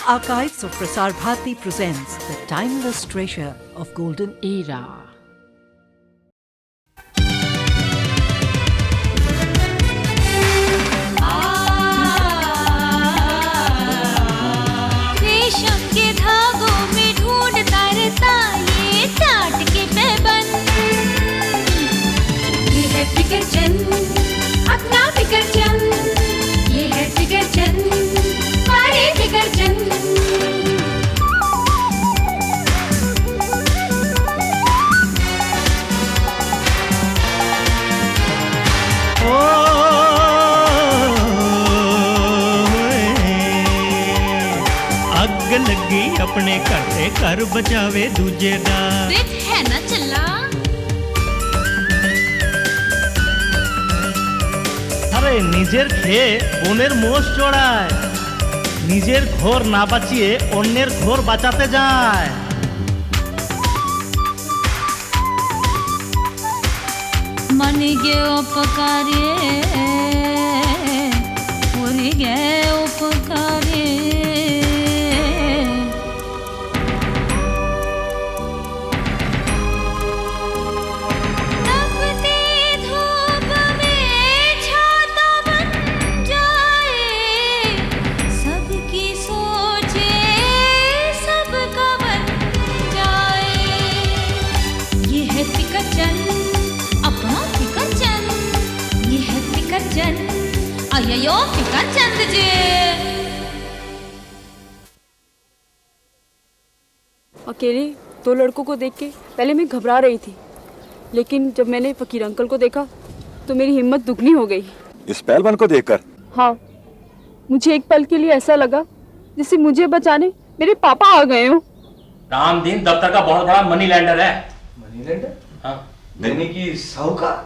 Archives of Prasar Bharati presents the timeless treasure of golden era. रेशम के धागों में ढूंढता रहता ये टाट के पैबंद। ये है फिकर चंद, अपना फिकर चंद। ये है फिकर चंद, हमारे फिकर चंद। ਅੱਗ ਲੱਗੀ ਆਪਣੇ ਘਰ ਤੇ ਘਰ ਬਚਾਵੇ ਦੂਜੇ ਦਾ रित है ना चला। আরে নিজের খেয়ে বোনের মোষ চড়ায়, নিজের ঘর না বাঁচিয়ে অন্যের ঘর বাঁচাতে যায়। मन गे उपकारे पूरी गे उपकारे तपती धूप में छाता बन जाए सबकी सोचे सबका बन जाए। ये है फिकर चंद अपना फिकर चंद। ये है फिकर चंद अय्यो फिकर चंद जी। अकेले दो लड़कों को देख के पहले मैं घबरा रही थी, लेकिन जब मैंने फकीर अंकल को देखा तो मेरी हिम्मत दुगनी हो गई। इस पहलवान को देखकर? हाँ, मुझे एक पल के लिए ऐसा लगा जैसे मुझे बचाने मेरे पापा आ गए हो। रामदीन दफ्तर का बहुत बड़ा मनी लैंडर है। Money lender? हाँ। यानी कि साहूकार?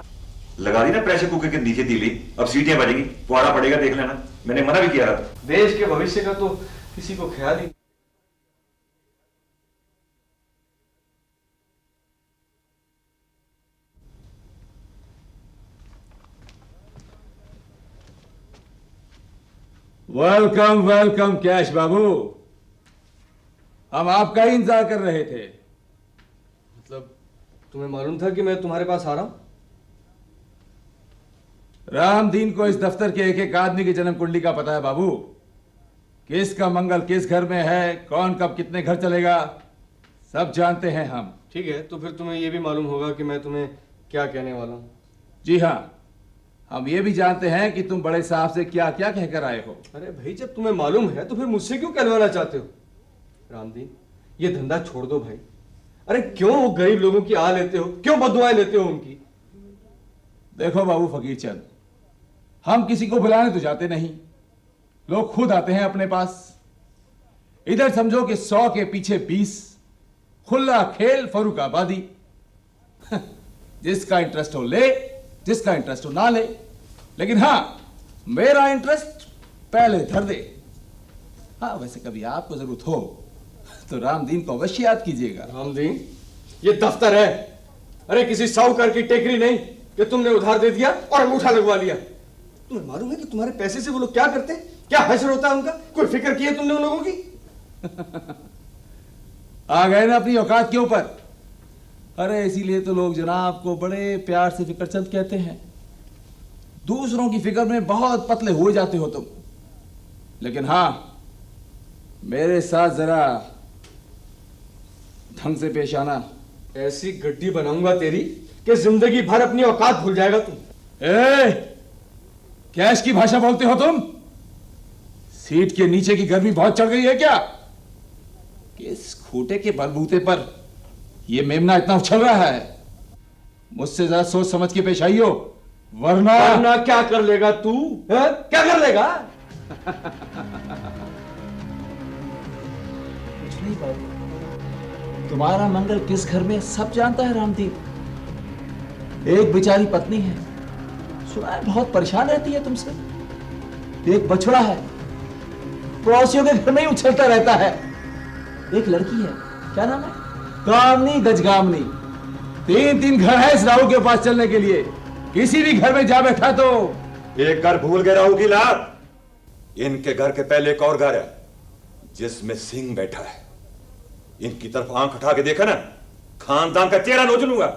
लगा दी ना प्रेशर कुकर के नीचे तीली, अब सीटियां बजेंगी, पुआड़ा पड़ेगा, देख लेना। मैंने मना भी किया था। देश के भविष्य का तो किसी को ख्याल ही। वेलकम वेलकम कैश बाबू, हम आपका ही इंतजार कर रहे थे। मतलब तुम्हें मालूम था कि मैं तुम्हारे पास आ रहा हूं? रामदीन को इस दफ्तर के एक एक आदमी की जन्म कुंडली का पता है बाबू। किसका मंगल किस घर में है, कौन कब कितने घर चलेगा, सब जानते हैं हम। ठीक है, तो फिर तुम्हें यह भी मालूम होगा कि मैं तुम्हें क्या कहने वाला हूं। जी हाँ, हम ये भी जानते हैं कि तुम बड़े साहब से क्या क्या कहकर आए हो। अरे भाई, जब तुम्हें मालूम है तो फिर मुझसे क्यों कहलवाना चाहते हो? रामदीन, ये धंधा छोड़ दो भाई। अरे क्यों वो गरीब लोगों की आ लेते हो, क्यों बदुआएं लेते हो उनकी? देखो बाबू फकीर चंद, हम किसी को बुलाने तो जाते नहीं, लोग खुद आते हैं अपने पास। इधर समझो कि 100 के पीछे 20, खुला खेल फर्रुखाबादी। जिसका इंटरेस्ट हो ले, जिसका इंटरेस्ट हो ना ले, लेकिन हाँ, मेरा इंटरेस्ट पहले धर दे। हाँ, वैसे कभी आपको जरूरत हो तो रामदीन को अवश्य याद कीजिएगा। रामदीन, ये दफ्तर है, अरे किसी साहूकार की टेकरी नहीं कि तुमने उधार दे दिया और अंगूठा लगवा लिया। तुम्हें मालूम है कि तुम्हारे पैसे से वो लोग क्या करते हैं, क्या हश्र होता है उनका? कोई फिक्र की है तुमने उन लोगों की? आ गए ना अपनी औकात के ऊपर। अरे इसीलिए तो लोग जनाब को बड़े प्यार से फिक्रचंद कहते हैं। दूसरों की फिक्र में बहुत पतले हो जाते हो तुम, लेकिन हाँ, मेरे साथ जरा ढंग से पेश आना। ऐसी गड्डी बनाऊंगा तेरी कि जिंदगी भर अपनी औकात भूल जाएगा तुम। कैश की भाषा बोलते हो तुम? सीट के नीचे की गर्मी बहुत चढ़ गई है क्या? किस खूटे के बलबूते पर ये मेमना इतना उछल रहा है? मुझसे जरा सोच समझ के पेश आइयो, वरना क्या कर लेगा तू? क्या कर लेगा? कुछ नहीं बाबू, तुम्हारा मंगल किस घर में सब जानता है रामदीन। एक बेचारी पत्नी है, सुना है बहुत परेशान रहती है तुमसे। एक बछड़ा है, पड़ोसियों के घर में ही उछलता रहता है। एक लड़की है, क्या नाम है? कामनी गजगामनी। 3 घर है इस राहु के पास चलने के लिए। किसी भी घर में जा बैठा तो एक घर भूल गए राहु की लात। इनके घर के पहले एक और घर है, जिसमें सिंह बैठा है, इनकी तरफ आंख उठा के देखा ना, खानदान का चेहरा नोच लूंगा,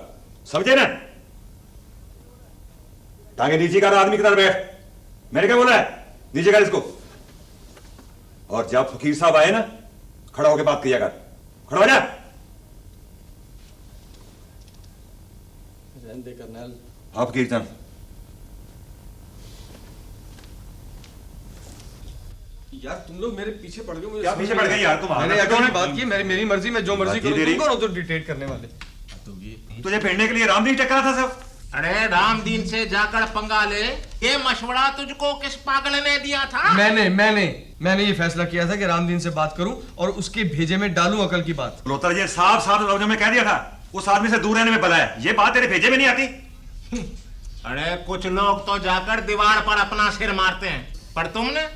समझे ना? टांगे नीचे कर, आदमी की तरफ बैठ। मैंने क्या बोला है? नीचे कर इसको। और जब फकीर साहब आए ना, खड़ा होकर बात किया कर। खड़ा हो जा। रहने दे कर्नल। हाँ फकीर चंद। यार तुम लोग मेरे पीछे पड़ गए। मुझे क्या पीछे पड़ गए यार तुम? मैंने अकेले बात की, मेरी मर्जी, मैं जो मर्जी करूं। तुम कौन हो तो डिक्टेट करने वाले? तुझे पेड़ने के लिए रामदीन टकरा था सब। अरे रामदीन से जाकर पंगा ले, ये मशवरा तुझको किस पागल ने दिया था? मैंने ये फैसला किया था कि रामदीन से बात करूं और उसके भेजे में डालूं अकल की बात। लोतर जी साफ लफ्जों में कह दिया था, उस आदमी से दूर रहने में भला है। ये बात तेरे भेजे में नहीं आती। अरे कुछ लोग तो जाकर दीवार पर अपना सिर मारते हैं, पर तुमने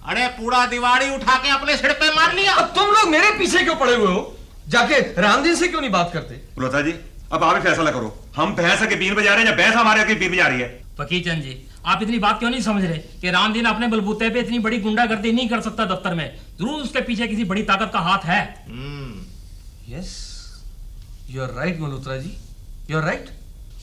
अरे पूरा दीवार ही उठा के अपने सिर पे मार लिया। अब तुम लोग मेरे पीछे क्यों पड़े हुए हो? जाके रामदीन से क्यों नहीं बात करते? लोतर जी अब आप ही फैसला करो, हम भैंस के बीन बजा रहे हैं या भैंस हमारे के बीन बजा रही है? फकीर चंद जी, आप इतनी बात क्यों नहीं समझ रहे कि रामदीन अपने बलबूते पे इतनी बड़ी गुंडागर्दी नहीं कर सकता दफ्तर में। जरूर उसके पीछे किसी बड़ी ताकत का हाथ है। Yes, you are right Malhotra ji, you are right.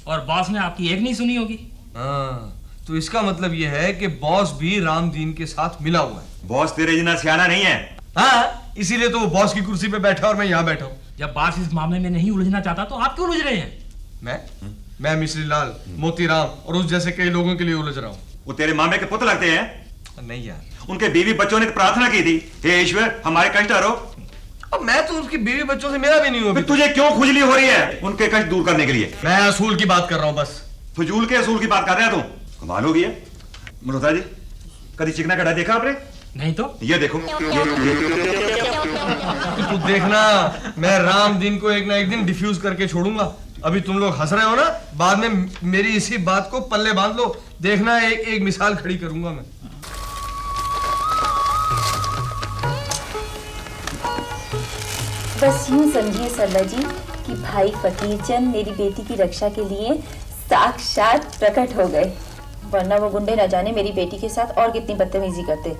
और बॉस ने आपकी एक नहीं सुनी होगी। हाँ, तो इसका मतलब यह है कि बॉस भी रामदीन के साथ मिला हुआ है। बॉस तेरे जितना सियाना नहीं है। हाँ, इसीलिए तो वो बॉस की कुर्सी पे बैठा और मैं यहाँ बैठा हूँ। जब बॉस इस मामले में नहीं उलझना चाहता तो आप क्यों उलझ रहे हैं? मैं मिश्री लाल, मोतीराम और उस जैसे कई लोगों के लिए उलझ रहा हूँ। वो तेरे मामे के पुत्र लगते हैं। नहीं यार, उनके बीवी बच्चों ने प्रार्थना की थी, हे ईश्वर हमारे कष्ट हरो। अब मैं तो उसकी बीवी बच्चों से मेरा भी नहीं हुआ। तुझे क्यों खुजली हो रही है उनके कष्ट दूर करने के लिए? मैं असूल की बात कर रहा हूँ बस। फजूल के असूल की बात कर रहे हैं तुम? कमाल हो गई है। मल्होत्रा जी कभी चिकना गड्ढा देखा आपने? नहीं तो ये देखो। तू देखना, मैं रामदीन को एक ना एक दिन डिफ्यूज करके छोड़ूंगा। अभी तुम लोग हंस रहे हो ना, बाद में मेरी इसी बात को पल्ले बांध लो। देखना एक मिसाल खड़ी करूंगा मैं। बस यूं समझिए सरला जी कि भाई फकीर चंद मेरी बेटी की रक्षा के लिए साक्षात प्रकट हो गए, वरना वो गुंडे न जाने मेरी बेटी के साथ और कितनी बदतमीजी करते।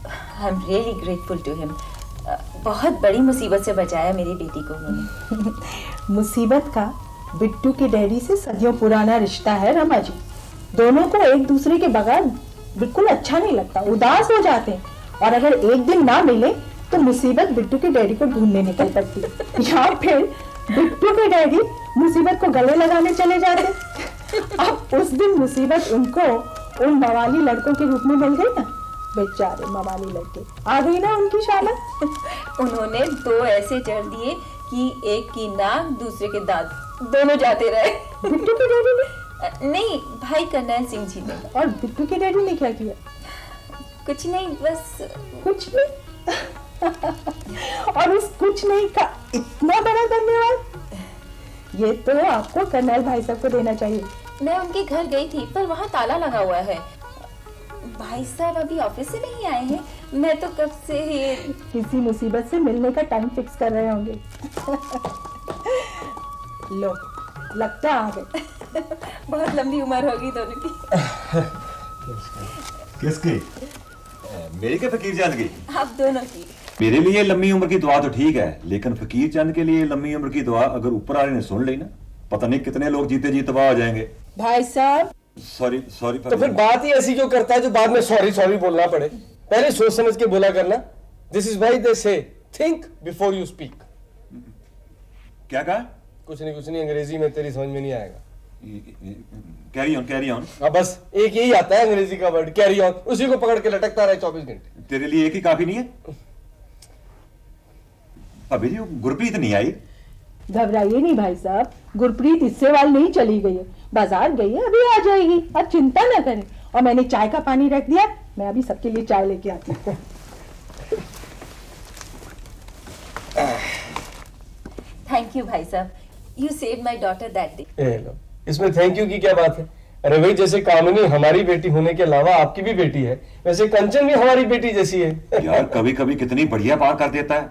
I am really grateful to him. बहुत बड़ी मुसीबत से बचाया मेरी बेटी को उन्होंने। मुसीबत का बिट्टू के डैडी से सदियों पुराना रिश्ता है रमा जी। दोनों को एक दूसरे के बगैर बिल्कुल अच्छा नहीं लगता, उदास हो जाते हैं। और अगर एक दिन ना मिले तो मुसीबत बिट्टू के डैडी को ढूंढने निकल पड़ती, या फिर बिट्टू के डैडी मुसीबत को गले लगाने चले जाते। अब उस दिन मुसीबत उनको उन मवाली लड़कों के रूप में मिल गई ना। बेचारे मवाली लड़के, आ गई ना उनकी शामत। उन्होंने दो ऐसे जड़ दिए कि एक की नाक दूसरे के दांत दोनों जाते रहे। बिट्टू के डैडी ने? नहीं, भाई करनैल सिंह जी ने। और बिट्टू के डैडी ने क्या किया? कुछ नहीं, बस कुछ नहीं। और उस कुछ नहीं का इतना बड़ा धन्यवाद, ये तो आपको कर्नल भाई साहब को देना चाहिए। मैं उनके घर गई थी पर वहाँ ताला लगा हुआ है। भाई साहब अभी ऑफिस से नहीं आए हैं। मैं तो कब से ही किसी मुसीबत से मिलने का टाइम फिक्स कर रहे होंगे। लो, लगता आ गए। बहुत लंबी उम्र होगी दोनों की। किसकी? मेरी के फकीर चंद की? आप दोनों की। मेरे लिए लंबी उम्र की दुआ तो ठीक है, लेकिन फकीर चंद के लिए लंबी उम्र की दुआ अगर ऊपर वाले ने सुन ली ना, पता नहीं कितने लोग जीते जी तबाह हो जाएंगे। भाई साहब सॉरी तो फिर बात ही ऐसी क्यों करता है जो बाद में सॉरी बोलना पड़े? पहले सोच समझ के बोला करना। दिस इज व्हाई दे से थिंक बिफोर यू स्पीक। क्या कहा? कुछ नहीं, अंग्रेजी में तेरी समझ में नहीं आएगा। Carry on. हाँ, बस एक यही आता है अंग्रेजी का वर्ड, कैरी ऑन। उसी को पकड़ के लटकता रहे 24 घंटे। तेरे लिए एक ही काफी नहीं है? अभी जी गुरप्रीत नहीं आई। घबराइए नहीं भाई साहब, गुरप्रीत इससे वाल नहीं चली गई है, बाजार गई है, अभी आ जाएगी, आप चिंता न करें। और मैंने चाय का पानी रख दिया, मैं अभी सबके लिए चाय लेके आती हूँ। थैंक यू भाई साहब, you save my daughter that day. इसमें थैंक यू की क्या बात है? अरे भाई, जैसे कामिनी हमारी बेटी होने के अलावा आपकी भी बेटी है, वैसे कंचन भी हमारी बेटी जैसी है। यार कभी कभी कितनी बढ़िया बात कर देता है,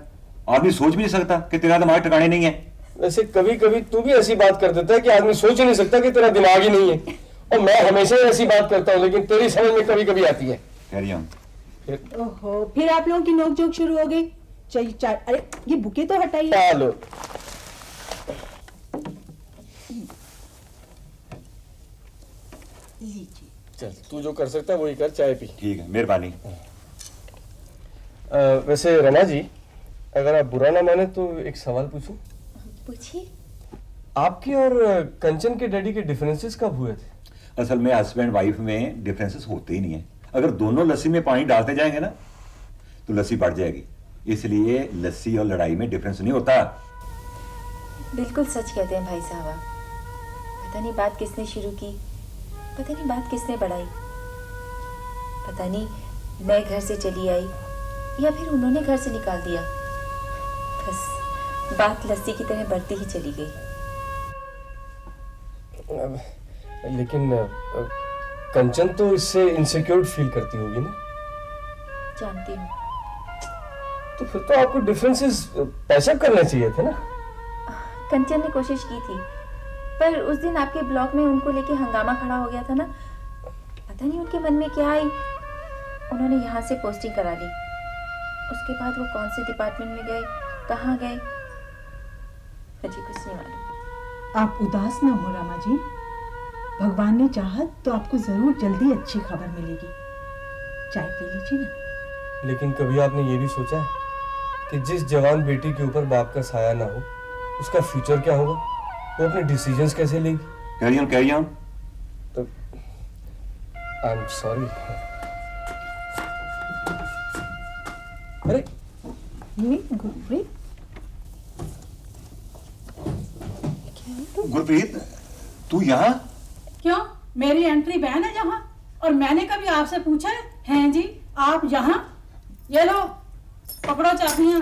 आदमी सोच भी नहीं सकता कि तेरा दिमाग ठिकाने नहीं है। वैसे कभी कभी तू भी ऐसी बात कर देता है कि आदमी सोच ही नहीं सकता कि तेरा दिमाग ही नहीं है। और मैं हमेशा ही ऐसी बात करता हूँ, लेकिन तेरी समझ में कभी कभी आती है। Carry on. ओहो, फिर आप लोगों की नोकझोंक शुरू हो गई। चाहिए चाय। अरे ये बुके तो हटाइए। चलो लीजिए। चल, तू जो कर सकता है वही कर, चाय पी। ठीक है, मेहरबानी। वैसे रमा जी, अगर आप बुरा ना माने तो एक सवाल पूछूं? पूछिए। आपके और कंचन के डैडी के डिफरेंसेस कब हुए थे? असल में हस्बैंड वाइफ में डिफरेंसेस होते ही नहीं है। अगर दोनों लस्सी में पानी डालते जाएंगे ना तो लस्सी बढ़ जाएगी, इसलिए लस्सी और लड़ाई में डिफरेंस नहीं होता। बिल्कुल सच कहते हैं भाई साहब। पता नहीं बात किसने शुरू की, पता नहीं बात किसने बढ़ाई, पता नहीं मैं घर से चली आई या फिर उन्होंने घर से निकाल दिया। बस बात लस्सी की तरह बढ़ती ही चली गई। लेकिन कंचन तो इससे इनसिक्योर फील करती होगी ना? जानती हूँ। तो फिर तो आपको डिफरेंसेस पैचअप करने चाहिए थे ना? कंचन ने कोशिश की थी, पर उस दिन आपके ब्लॉक में उनको लेके हंगामा खड़ा हो गया था ना, पता नहीं उनके मन में क्या आई, उन्होंने यहाँ से पोस्टिंग करा ली। उसके बाद वो कौन से डिपार्टमेंट में गए, कहाँ गए, मुझे कुछ नहीं मालूम। आप उदास ना हो रमा जी, भगवान ने चाहा तो आपको जरूर जल्दी अच्छी खबर मिलेगी। चाय पी लीजिए ना। लेकिन कभी आपने ये भी सोचा है कि जिस जवान बेटी के ऊपर बाप का साया ना हो, उसका फ्यूचर क्या होगा? वो अपने डिसीजंस कैसे लेगी? Carry on. तो आई एम सॉरी। अरे ये गुरप्रीत, गुरप्रीत, तू यहाँ? क्यों? मेरी एंट्री बैन है जहाँ, और मैंने कभी आपसे पूछा है? हैं जी आप यहाँ? ये लो पकड़ो चाबियां।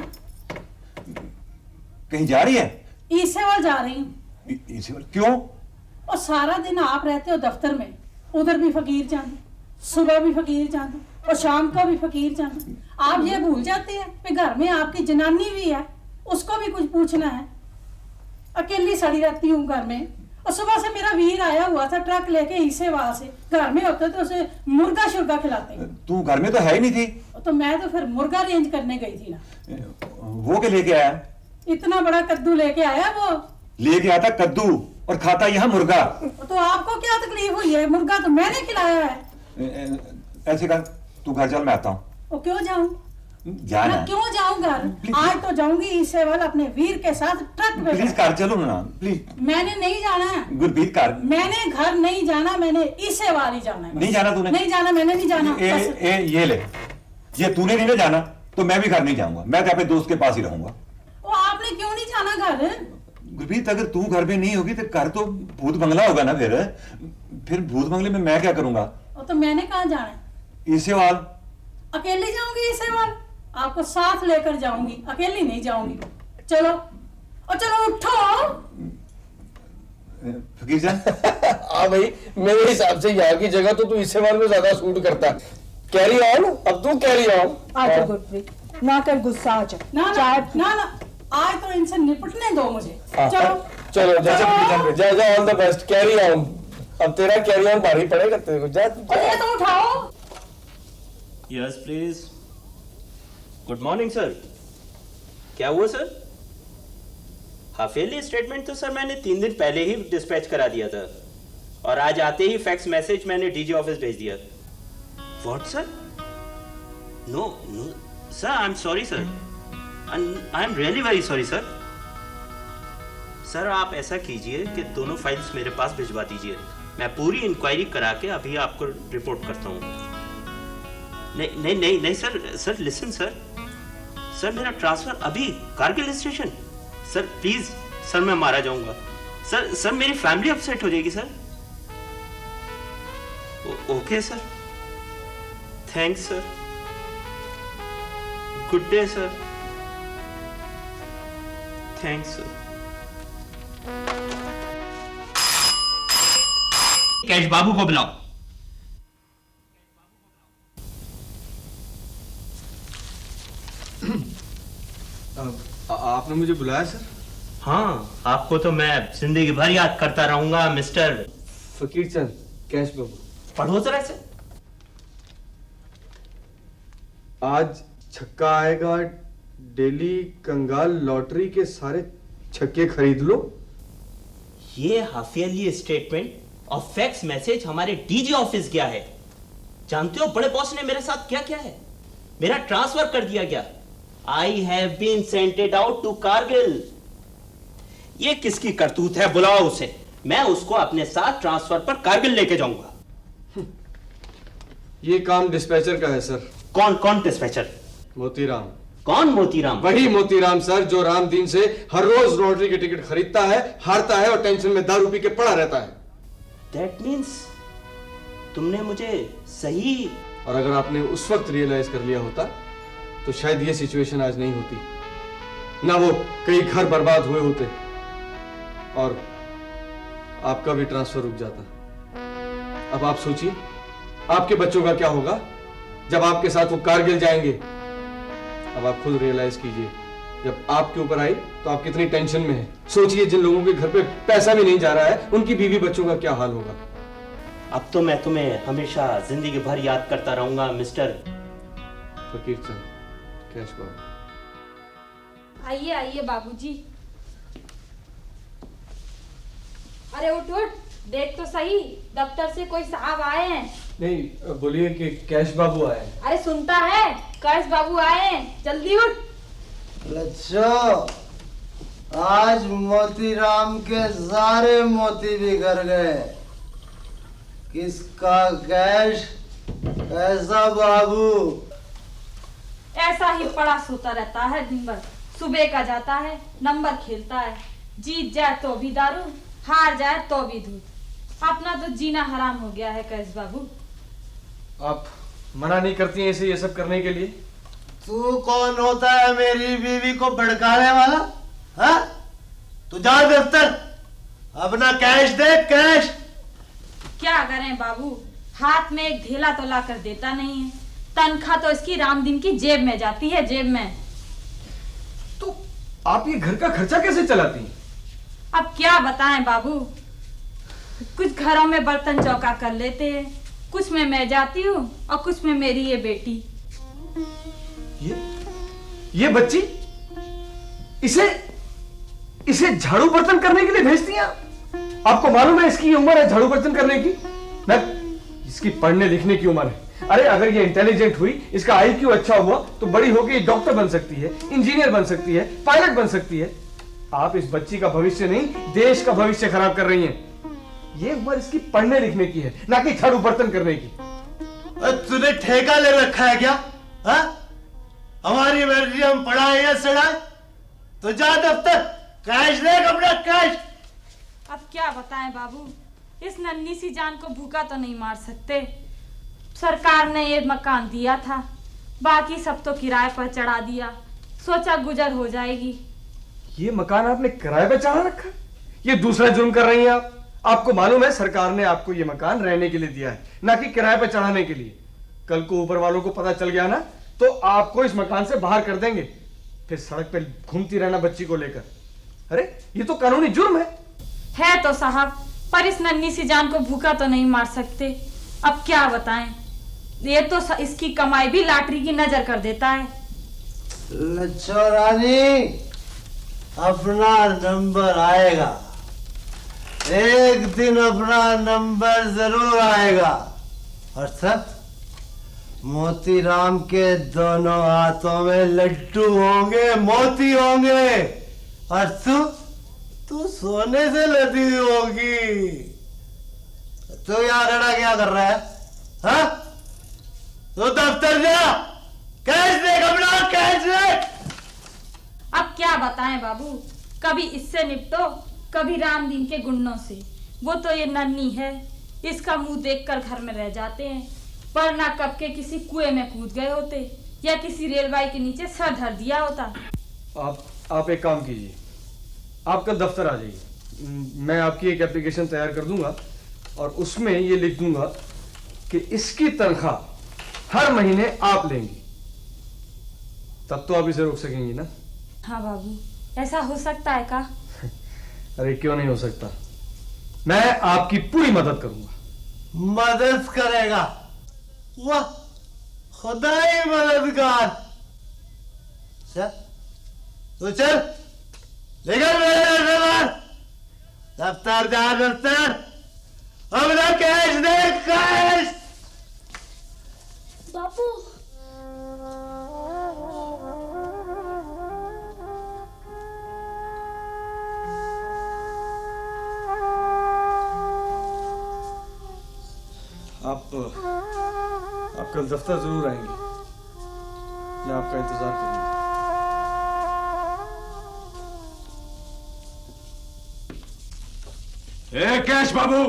कहीं जा रही है? ईसेवाल जा रही हूँ। क्यों? और सारा दिन आप रहते हो दफ्तर में, उधर भी फकीर चांद, सुबह भी फकीर चांद और शाम को भी फकीर चांद। आप ये भूल जाते हैं कि घर में आपकी जनानी भी है, उसको भी कुछ पूछना है। अकेली सड़ी रहती हूँ घर में, और सुबह से मेरा वीर आया हुआ था ट्रक लेके ईसेवाल से, घर में होते तो उसे मुर्गा शुर्गा खिलाते। तू घर में तो है ही नहीं थी। तो मैं तो फिर मुर्गा रेंज करने गई थी ना। वो क्या लेके आया? इतना बड़ा कद्दू लेके आया वो। लेके आता कद्दू और खाता यहाँ मुर्गा। तो आपको क्या तकलीफ हुई है? मुर्गा तो मैंने खिलाया है। ऐसे कर, तू घर चल, मैं आता हूँ। वो क्यों जाऊं? जाना? मैं क्यों जाऊं घर? आज तो जाऊंगी ईसेवाल अपने वीर के साथ ट्रक पे। प्लीज कार चलो ना, प्लीज। मैंने नहीं जाना है गुरप्रीत कार। मैंने घर नहीं जाना, मैंने ईसेवाल ही जाना है। नहीं जाना तूने? नहीं जाना, मैंने नहीं जाना। ये ले, ये तूने नहीं ना जाना तो मैं भी घर नहीं जाऊंगा, मैं तो अपने दोस्त के पास ही रहूंगा। वो आपने क्यों नहीं जाना घर? गुरप्रीत, अगर तू घर में नहीं होगी तो घर तो भूत बंगला होगा ना। फिर भूत बंगले में मैं क्या करूंगा? तो मैंने कहाँ जाना है? ईसेवाल। अकेली जाऊंगी ईसेवाल? आपको साथ लेकर जाऊंगी, अकेली नहीं जाऊंगी। चलो, और चलो उठो। फकीर जान। हाँ भाई, मेरे हिसाब से यहाँ की जगह तो तू ईसेवाल में ज्यादा सूट करता। कैरी ऑन, अब तू कैरी ऑन। आजा गुरप्रीत, ना कर गुस्सा, आजा। ना ना, आज तो इनसे निपटने दो मुझे। चलो चलो, जैसे जा all the best, carry on. अब तेरा कैरी ऑन भारी पड़ेगा तेरे को। जा तो उठाओ। Yes please. Good morning sir. क्या हुआ सर? हाफेली स्टेटमेंट तो सर मैंने 3 दिन पहले ही डिस्पैच करा दिया था, और आज आते ही फैक्स मैसेज मैंने डीजी ऑफिस भेज दिया। What sir? No no sir, I am sorry sir, I am really very sorry sir. Sir आप ऐसा कीजिए कि दोनों फाइल्स मेरे पास भिजवा दीजिए, मैं पूरी इंक्वायरी करा के अभी आपको रिपोर्ट करता हूँ। नहीं सर लिसन सर, मेरा ट्रांसफर अभी Kargil station. Sir please sir, मैं मारा जाऊंगा सर, मेरी फैमिली अपसेट हो जाएगी sir. Okay sir, thanks sir, good day sir, thanks sir. Cash बाबू को बुलाओ। आपने मुझे बुलाया सर? हाँ, आपको तो मैं जिंदगी भर याद करता रहूंगा मिस्टर फकीर चंद कैश बाबू। पढ़ो जरा से। आज छक्का आएगा डेली कंगाल लॉटरी के सारे छक्के खरीद लो। ये हाफ ईयरली स्टेटमेंट और फैक्स मैसेज हमारे डीजी ऑफिस गया है। जानते हो बड़े बॉस ने मेरे साथ क्या किया है? मेरा ट्रांसफर कर दिया गया। I have been sented out to Kargil. ये किसकी करतूत है? बुलाओ उसे, मैं उसको अपने साथ ट्रांसफर पर कारगिल लेके जाऊंगा। ये काम डिस्पैचर का है सर। कौन कौन डिस्पैचर? मोतीराम। कौन मोतीराम? वही मोतीराम सर जो रामदीन से हर रोज लॉटरी के टिकट खरीदता है, हारता है और टेंशन में दारू पी के पड़ा रहता है। That means तुमने मुझे सही। और अगर आपने उस वक्त रियलाइज कर लिया होता तो शायद ये सिचुएशन आज नहीं होती, ना वो कई घर बर्बाद हुए होते और आपका भी ट्रांसफर रुक जाता। अब आप सोचिए आपके बच्चों का क्या होगा जब आपके साथ वो कारगिल जाएंगे। अब आप खुद रियलाइज कीजिए, जब आपके ऊपर आई तो आप कितनी टेंशन में हैं। सोचिए जिन लोगों के घर पे पैसा भी नहीं जा रहा है, उनकी बीवी बच्चों का क्या हाल होगा। अब तो मैं तुम्हें हमेशा जिंदगी भर याद करता रहूंगा मिस्टर फकीर चंद कैश बाबू। आइए आइए बाबूजी। अरे उठ उठ, देख तो सही, दफ्तर से कोई साहब आए हैं। नहीं, बोलिए कि कैश बाबू आए। अरे सुनता है, कैश बाबू आए हैं, जल्दी उठ। लच्छो, आज मोतीराम के सारे मोती बिखर गए। किसका कैश? कैसा बाबू? ऐसा ही पड़ा सोता रहता है दिन भर। सुबह का जाता है, नंबर खेलता है, जीत जाए तो भी दारू, हार जाए तो भी दूध। अपना तो जीना हराम हो गया है कैश बाबू। आप मना नहीं करती हैं इसे ये सब करने के लिए? तू कौन होता है मेरी बीवी को भड़काने वाला? हाँ? तू जा दफ्तर, अपना कैश दे, कैश। क्या करें बाबू, हाथ में एक ढेला तो ला कर देता नहीं है। तनख्वाह तो इसकी रामदीन की जेब में जाती है, जेब में। तो आप ये घर का खर्चा कैसे चलाती हैं? अब क्या बताएं बाबू, कुछ घरों में बर्तन चौका कर लेते हैं, कुछ में मैं जाती हूँ और कुछ में मेरी ये बेटी। ये बच्ची इसे झाड़ू बर्तन करने के लिए भेजती हैं? आपको मालूम है इसकी उम्र है झाड़ू बर्तन करने की? ना, इसकी पढ़ने लिखने की उम्र है। अरे अगर ये इंटेलिजेंट हुई, इसका आईक्यू अच्छा हुआ तो बड़ी होकर डॉक्टर बन सकती है, इंजीनियर बन सकती है, पायलट बन सकती है। आप इस बच्ची का भविष्य नहीं, देश का भविष्य खराब कर रही हैं। ये उम्र इसकी पढ़ने लिखने की है, ना कि झाड़ू बर्तन करने की। तूने ठेका ले रखा है क्या? हाँ? हमारी मर्जी हम पढ़ाए या सड़ाए? तो जा दफ्तर, कैश दे, अपना कैश। अब क्या बताएं बाबू, इस नन्ही सी जान को भूखा तो नहीं मार सकते। सरकार ने ये मकान दिया था, बाकी सब तो किराए पर चढ़ा दिया, सोचा गुजर हो जाएगी। ये मकान आपने किराए पे चढ़ा रखा? ये दूसरा जुर्म कर रही हैं आप। आपको मालूम है सरकार ने आपको ये मकान रहने के लिए दिया है, ना कि किराए पे चढ़ाने के लिए। कल को ऊपर वालों को पता चल गया ना तो आपको इस मकान से बाहर कर देंगे, फिर सड़क पे घूमती रहना बच्ची को लेकर। अरे ये तो कानूनी जुर्म है तो साहब, पर इस नन्ही सी जान को भूखा तो नहीं मार सकते। अब क्या बताएं, ये तो इसकी कमाई भी लॉटरी की नजर कर देता है। लच्छो रानी, अपना नंबर आएगा, एक दिन अपना नंबर जरूर आएगा। और सब मोतीराम के दोनों हाथों में लड्डू होंगे, मोती होंगे, और तू सोने से लदी होगी। तो यहाँ खड़ा क्या कर रहा है? हाँ? तो दफ्तर जा, कैश दे, अपना कैश दे। अब क्या बताएं बाबू, कभी इससे निपटो, कभी रामदीन के गुंडों से। वो तो ये नन्ही है, इसका मुंह देखकर घर में रह जाते हैं, वरना कब के किसी कुएं में कूद गए होते या किसी रेलवाई के नीचे सर धर दिया होता। आप एक काम कीजिए, आप कल दफ्तर आ जाइए, मैं आपकी एक एप्लीकेशन तैयार कर दूंगा और उसमें ये लिख दूंगा कि इसकी तनख्वाह हर महीने आप लेंगी। तब तो आप इसे रोक सकेंगी ना? हाँ बाबू, ऐसा हो सकता है का? अरे क्यों नहीं हो सकता, मैं आपकी पूरी मदद करूंगा। मदद करेगा? वाह, खुदा ही मददगार। तो चल लेकर मेरे दफ्तर जा, दफ्तर अपना कैश दे, कैश। बापू आप कल दफ्तर जरूर आएंगे, मैं आपका इंतजार करूंगा। ए कैश बाबू,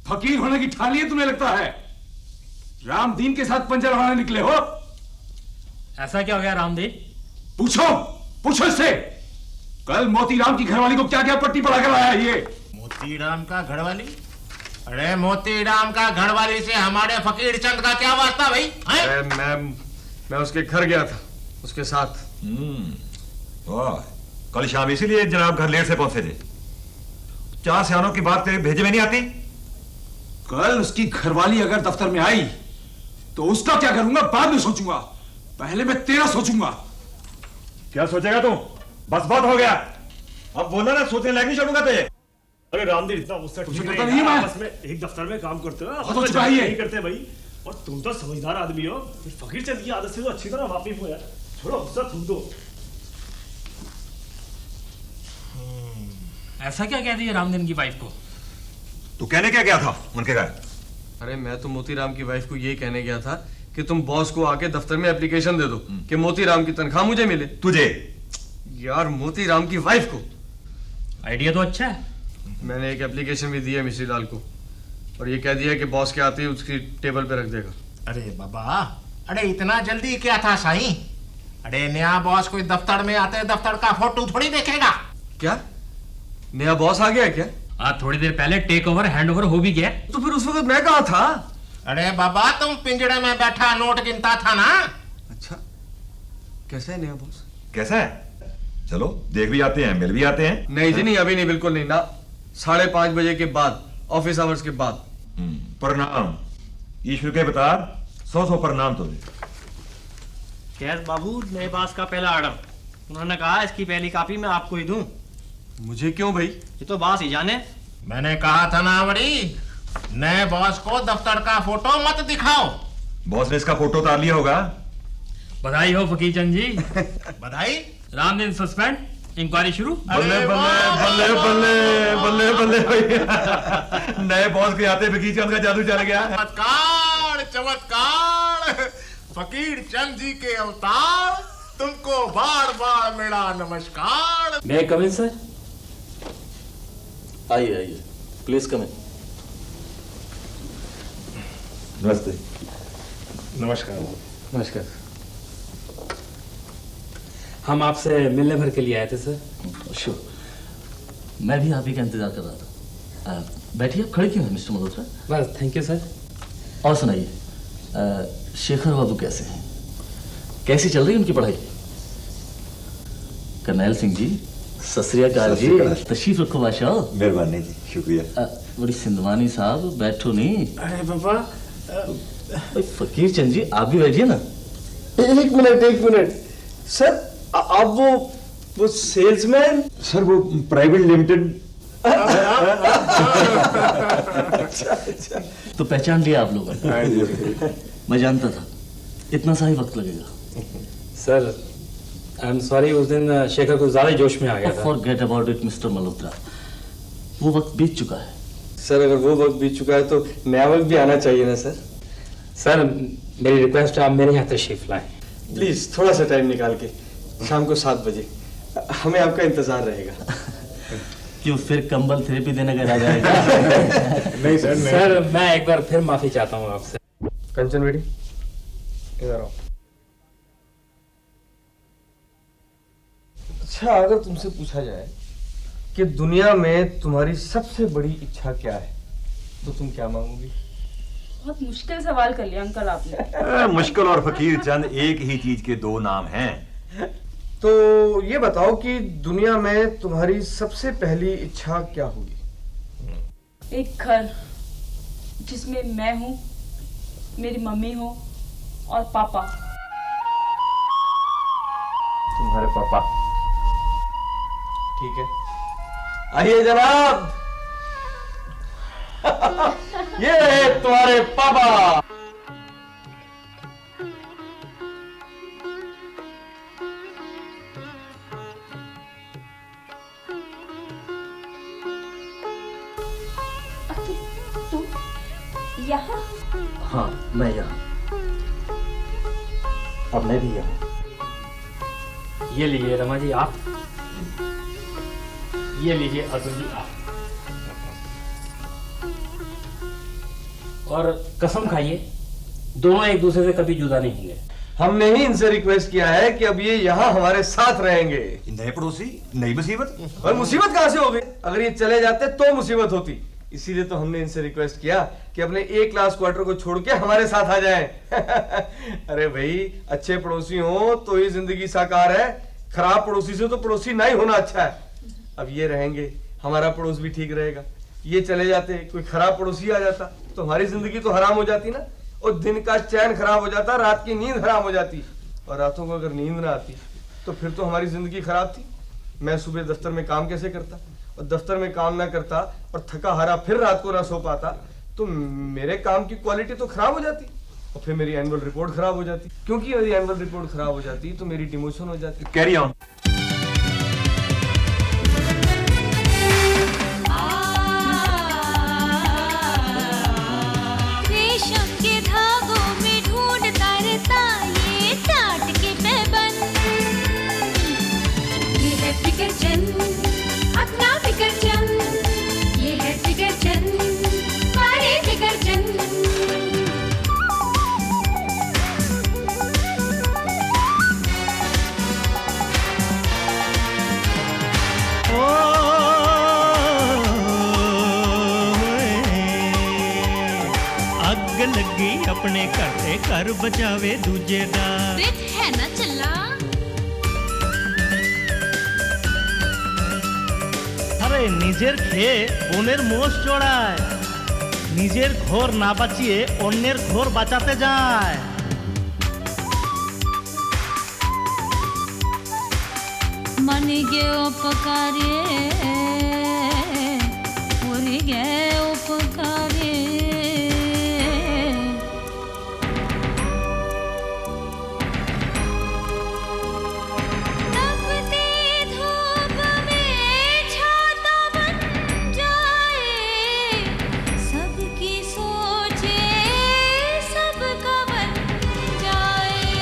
फकीर होने की ठानी है तुम्हें लगता है? रामदीन के साथ पंजा लड़ाने निकले हो? ऐसा क्या हो गया रामदीन? पूछो पूछो इससे, कल मोतीराम की घरवाली को क्या क्या पट्टी पड़ा कर आया ये? मोतीराम का घरवाली? अरे मोतीराम का घरवाली से हमारे फकीर चंद का क्या वास्ता भाई? मैं उसके घर गया था, उसके साथ। वाह, कल शाम इसीलिए जनाब घर लेट से पहुंचे थे। 4 सियानों की बात तेरे भेजे में नहीं आती? कल उसकी घरवाली अगर दफ्तर में आई तो उसका क्या करूंगा बाद में सोचूंगा, पहले मैं तेरा सोचूंगा। क्या सोचेगा तू? बस बहुत हो गया, अब बोला ना, सोचने लायक नहीं छोड़ूंगा तुझे। अरे रामदीन, इतना गुस्सा ठीक पता नहीं नहीं है, मैं आपस में एक दफ्तर में काम करते हो, हो चुका है ये। नहीं करते भाई। और तुम तो समझदार आदमी हो, फिर फकीर चंद की आदत से तो अच्छी तरह वाकिफ हो यार। थोड़ा गुस्सा थूक दो। ऐसा क्या कह दिया रामदीन की वाइफ को? तू कहने क्या गया था उनके घर? अरे मैं तो मोतीराम की वाइफ को यही कहने गया था कि तुम बॉस को आके दफ्तर में एप्लीकेशन दे दो कि मोतीराम की तनख्वाह मुझे मिले। तुझे? यार मोतीराम की वाइफ को। आइडिया तो अच्छा है। मैंने एक एप्लीकेशन भी दी है मिश्री लाल को, और ये कह दिया कि बॉस के आते ही उसकी टेबल पे रख देगा। अरे बाबा, अरे इतना जल्दी क्या था साईं? अरे नया बॉस कोई दफ्तर में आते दफ्तर का फोटो थोड़ी देखेगा। क्या नया बॉस आ गया है क्या? थोड़ी देर पहले टेक ओवर हैंड ओवर हो भी गया। तो फिर उस वक्त मैं कहाँ था? अरे बाबा, तुम पिंजड़े में बैठा नोट गिनता था ना। अच्छा, कैसा है नया बॉस? कैसा है? चलो देख भी आते हैं, मिल भी आते हैं। नहीं जी नहीं, अभी नहीं, बिल्कुल नहीं ना। 5:30 बजे के बाद, ऑफिस आवर्स के बाद। प्रणाम ईश्वर के बता, 100 प्रणाम तुझे। कैश बाबू, नए बॉस का पहला ऑर्डर। उन्होंने कहा इसकी पहली कॉपी मैं आपको ही दूं। मुझे क्यों भाई? ये तो बॉस ही जाने। मैंने कहा था ना बड़ी, नए बॉस को दफ्तर का फोटो मत दिखाओ। बॉस ने इसका फोटो उतार लिया होगा। बधाई हो फकीर चंद जी। बधाई। रामदीन सस्पेंड, इंक्वायरी शुरू। बल्ले बल्ले बल्ले बल्ले बल्ले बल्ले, नए बॉस के आते फकीर चंद का जादू चल गया। चमत्कार चमत्कार, फकीर चंद जी के अवतार, तुमको बार बार मेरा नमस्कार। मैं कम इन सर? आइए आइए, प्लीज कम इन। नमस्ते। नमस्कार। नमस्कार। हम आपसे मिलने भर के लिए आए थे सर। श्योर, मैं भी आप ही का इंतजार कर रहा था। बैठिए, आप खड़े क्यों हैं मिस्टर मल्होत्रा? बस थैंक यू सर। और सुनाइए, शेखर बाबू कैसे हैं? कैसी चल रही है उनकी पढ़ाई? करनैल सिंह जी, सत श्री अकाल जी, तशरीफ रखो बादशाह। मेहरबानी जी, शुक्रिया। बड़ी सिंधवानी साहब, बैठो नहीं। अरे बाबा, फकीर चंद जी आप भी बैठिए ना। एक मिनट सर, आप वो सेल्समैन? सर वो प्राइवेट लिमिटेड। अच्छा। तो पहचान लिया आप लोगों ने? मैं जानता था इतना सा ही वक्त लगेगा। सर आई एम सॉरी, उस दिन शेखर को ज्यादा जोश में आ गया था। Forget about it mister Malhotra, वो वक्त बीत चुका है। सर अगर वो वक्त बीत चुका है तो नया वक्त भी आना चाहिए ना सर। सर मेरी रिक्वेस्ट है, आप मेरे यहाँ तशरीफ लाएं प्लीज, थोड़ा सा टाइम निकाल के। शाम को 7 बजे हमें आपका इंतजार रहेगा। क्यों, फिर कंबल थेरेपी देने का इरादा है? नहीं सर, सर मैं एक बार फिर माफी चाहता हूँ आपसे। कंचन बेटी इधर आओ। अच्छा, अगर तुमसे पूछा जाए कि दुनिया में तुम्हारी सबसे बड़ी इच्छा क्या है, तो तुम क्या मांगोगी? बहुत मुश्किल सवाल कर लिया अंकल आपने। मुश्किल और फकीर चंद एक ही चीज के दो नाम हैं। तो ये बताओ कि दुनिया में तुम्हारी सबसे पहली इच्छा क्या होगी? एक घर जिसमें मैं हूँ, मेरी मम्मी हो और पापा। तुम्हारे पापा। ठीक है, आइए जनाब। ये रहे तुम्हारे पापा। यहाँ? हाँ, मैं यहाँ। अब मैं भी यहाँ। ये लीजिए रमा जी आप, ये लीजिए अतुल जी आप, और कसम खाइए दोनों एक दूसरे से कभी जुदा नहीं होंगे। हमने ही इनसे रिक्वेस्ट किया है कि अब ये यहाँ हमारे साथ रहेंगे। नए पड़ोसी, नई मुसीबत। और मुसीबत कहाँ से हो गई? अगर ये चले जाते तो मुसीबत होती। इसीलिए तो हमने इनसे रिक्वेस्ट किया कि अपने ए क्लास क्वार्टर को छोड़ के हमारे साथ आ जाएं। अरे भाई, अच्छे पड़ोसी हो तो ही जिंदगी साकार है। खराब पड़ोसी से तो पड़ोसी नहीं होना अच्छा है। अब ये रहेंगे, हमारा पड़ोस भी ठीक रहेगा। ये चले जाते, कोई खराब पड़ोसी आ जाता तो हमारी जिंदगी तो हराम हो जाती ना। और दिन का चैन खराब हो जाता, रात की नींद हराम हो जाती। और रातों को अगर नींद ना आती तो फिर तो हमारी जिंदगी खराब थी। मैं सुबह दफ्तर में काम कैसे करता, और दफ्तर में काम ना करता और थका हारा फिर रात को ना सो पाता तो मेरे काम की क्वालिटी तो खराब हो जाती, और फिर मेरी एनुअल रिपोर्ट खराब हो जाती। क्योंकि मेरी एनुअल रिपोर्ट खराब हो जाती तो मेरी डिमोशन हो जाती। Carry on. रेशम के धागों में ढूंढता रहता ये टाट के पैबंद। ये है फिकर चंद, अपना फिकर चंद। ये है फिकर चंद, हमारे फिकर चंद। ਅੱਗ ਲੱਗੀ ਆਪਣੇ ਘਰ ਤੇ ਘਰ ਬਚਾਵੇ ਦੂਜੇ ਦਾ। रित है ना चला। আরে নিজের খেয়ে বোনের মোষ চড়ায়, নিজের ঘর না বাঁচিয়ে অন্যের ঘর বাঁচাতে যায়। मन गे उपकारे, पूरी गे उपकारे। तपती धूप में छाता बन जाए, सबकी सोचे सबका बन जाए।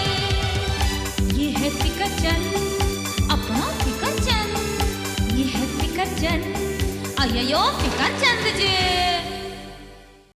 ये है फिकर चंद, अपना फिकर चंद। ये है फिकर चंद, अयो फिकर चंद जी।